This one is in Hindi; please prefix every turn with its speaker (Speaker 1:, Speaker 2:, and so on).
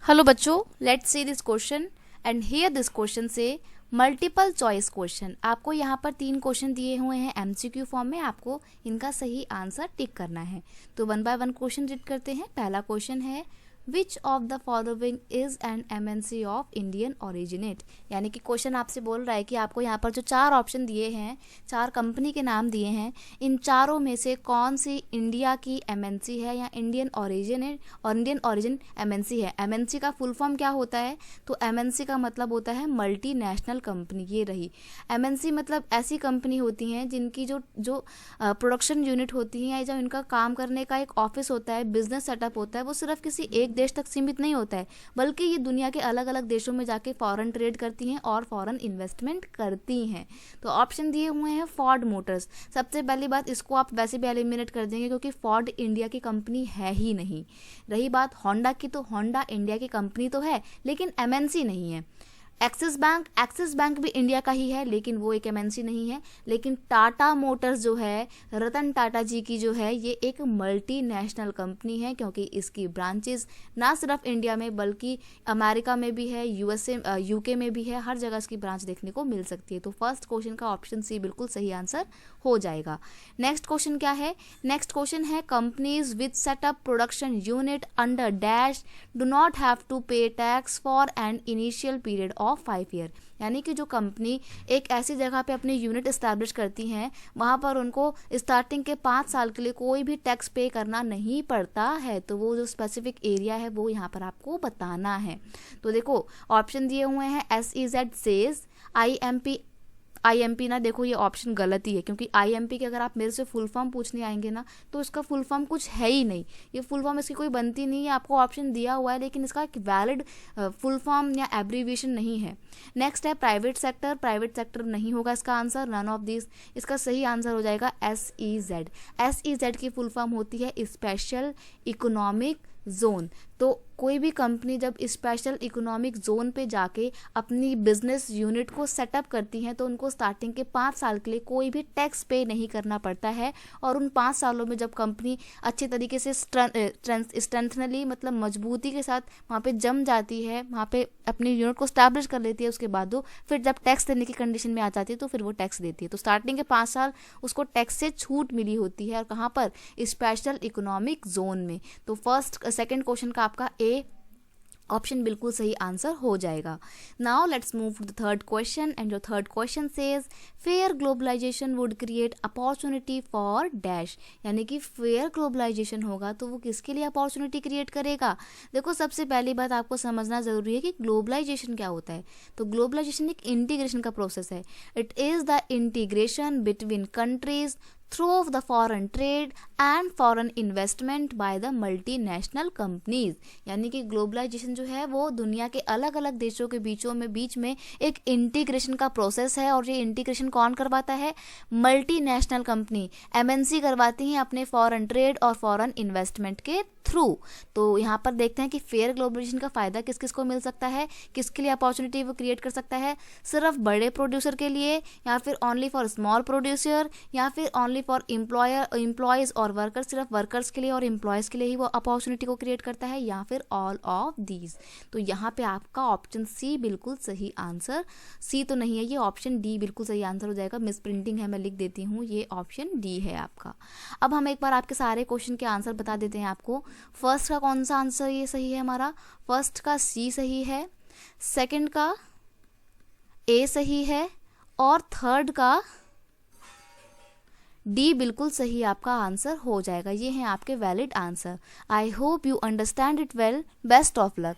Speaker 1: हेलो बच्चों, let's see this question and here this question से मल्टीपल चॉइस क्वेश्चन। आपको यहाँ पर 3 क्वेश्चन दिए हुए हैं एमसीक्यू फॉर्म में, आपको इनका सही आंसर टिक करना है। तो 1 बाय 1 क्वेश्चन रीड करते हैं। पहला क्वेश्चन है which of the following is an MNC of Indian originate. यानी कि क्वेश्चन आपसे बोल रहा है कि आपको यहाँ पर जो 4 ऑप्शन दिए हैं, 4 कंपनी के नाम दिए हैं, इन चारों में से कौन सी इंडिया की एमएनसी है या इंडियन ओरिजिन एमएनसी है। एमएनसी का फुल फॉर्म क्या होता है? तो एमएनसी का मतलब होता है मल्टीनेशनल कंपनी। ये रही एमएनसी, मतलब ऐसी कंपनी होती हैं जिनकी जो प्रोडक्शन यूनिट होती है या जो इनका काम करने का एक ऑफिस होता है, बिजनेस सेटअप होता है, वो सिर्फ किसी एक देश तक सीमित नहीं होता है, बल्कि ये दुनिया के अलग अलग देशों में जाके फॉरेन ट्रेड करती हैं और फॉरेन इन्वेस्टमेंट करती हैं। तो ऑप्शन दिए हुए हैं फोर्ड मोटर्स। सबसे पहली बात, इसको आप वैसे भी एलिमिनेट कर देंगे क्योंकि फोर्ड इंडिया की कंपनी है ही नहीं। रही बात होंडा की, तो होंडा इंडिया की कंपनी तो है लेकिन एमएनसी नहीं है। एक्सिस बैंक भी इंडिया का ही है लेकिन वो एक एमएनसी नहीं है। लेकिन टाटा मोटर्स जो है, रतन टाटा जी की जो है, ये एक मल्टीनेशनल कंपनी है क्योंकि इसकी ब्रांचेस ना सिर्फ इंडिया में बल्कि अमेरिका में भी है, यूके में भी है, हर जगह इसकी ब्रांच देखने को मिल सकती है। तो फर्स्ट क्वेश्चन का ऑप्शन सी बिल्कुल सही आंसर हो जाएगा। नेक्स्ट क्वेश्चन क्या है? नेक्स्ट क्वेश्चन है companies with setup production unit under dash do not have to pay tax for an initial period of 5 year. यानी कि जो कंपनी एक ऐसी जगह पे अपनी यूनिट एस्टैब्लिश करती हैं, वहाँ पर उनको स्टार्टिंग के 5 साल के लिए कोई भी टैक्स पे करना नहीं पड़ता है। तो वो जो स्पेसिफिक एरिया है वो यहाँ पर आपको बताना है। तो देखो ऑप्शन दिए हुए हैं SEZ सेज, IMP ना, देखो ये ऑप्शन गलत ही है क्योंकि IMP के अगर आप मेरे से फुल फॉर्म पूछने आएंगे ना तो इसका फुल फॉर्म कुछ है ही नहीं। ये फुल फॉर्म इसकी कोई बनती नहीं है। आपको ऑप्शन दिया हुआ है लेकिन इसका एक वैलिड फुल फॉर्म या एब्रीविएशन नहीं है। नेक्स्ट है प्राइवेट सेक्टर नहीं होगा इसका आंसर, नन ऑफ दिस। इसका सही आंसर हो जाएगा SEZ की फुल फॉर्म होती है स्पेशल इकोनॉमिक जोन। तो कोई भी कंपनी जब स्पेशल इकोनॉमिक जोन पे जाके अपनी बिजनेस यूनिट को सेटअप करती हैं तो उनको स्टार्टिंग के 5 साल के लिए कोई भी टैक्स पे नहीं करना पड़ता है। और उन 5 सालों में जब कंपनी अच्छे तरीके से स्ट्रेंथनली, मतलब मजबूती के साथ वहाँ पे जम जाती है, वहाँ पे अपनी यूनिट को स्टैब्लिश कर लेती है, उसके बाद वो फिर जब टैक्स देने की कंडीशन में आ जाती है तो फिर वो टैक्स देती है। तो स्टार्टिंग के 5 साल उसको टैक्स से छूट मिली होती है। और कहाँ पर? स्पेशल इकोनॉमिक जोन में। तो सेकंड क्वेश्चन का आपका ए ऑप्शन बिल्कुल सही आंसर हो जाएगा। Now let's move to the third question and your third question says fair globalisation would create opportunity for dash. यानी कि फेयर ग्लोबलाइजेशन होगा तो वो किसके लिए अपॉर्चुनिटी क्रिएट करेगा? देखो सबसे पहली बात आपको समझना जरूरी है कि ग्लोबलाइजेशन क्या होता है। तो ग्लोबलाइजेशन एक इंटीग्रेशन का प्रोसेस है। It is the integration between countries through of the foreign trade and foreign investment by the multinational companies. यानी कि ग्लोबलाइजेशन जो है वो दुनिया के अलग अलग देशों के बीच में एक इंटीग्रेशन का प्रोसेस है। और ये इंटीग्रेशन कौन करवाता है? मल्टीनेशनल कंपनी एमएनसी करवाती हैं अपने फॉरेन ट्रेड और फॉरेन इन्वेस्टमेंट के थ्रू। तो यहाँ पर देखते हैं कि फेयर ग्लोबलाइजेशन का फायदा किस किस को मिल सकता है, किसके लिए अपॉर्चुनिटी वो क्रिएट कर सकता है। सिर्फ बड़े प्रोड्यूसर के लिए, या फिर ओनली फॉर स्मॉल प्रोड्यूसर, या फिर ओनली फॉर एम्प्लॉयज और वर्कर्स, सिर्फ वर्कर्स के लिए और एम्प्लॉयज के लिए ही वो अपॉर्चुनिटी को क्रिएट करता है, या फिर ऑल ऑफ दीज। तो यहाँ पे आपका ऑप्शन सी बिल्कुल सही आंसर, सी तो नहीं है ये, ऑप्शन डी बिल्कुल सही आंसर हो जाएगा। मिस प्रिंटिंग है, मैं लिख देती हूँ, ये ऑप्शन डी है आपका। अब हम एक बार आपके सारे क्वेश्चन के आंसर बता देते हैं आपको। फर्स्ट का कौन सा आंसर ये सही है हमारा? फर्स्ट का सी सही है, सेकंड का ए सही है और थर्ड का डी बिल्कुल सही आपका आंसर हो जाएगा। ये हैं आपके valid answer. I hope you understand it well. Best of luck.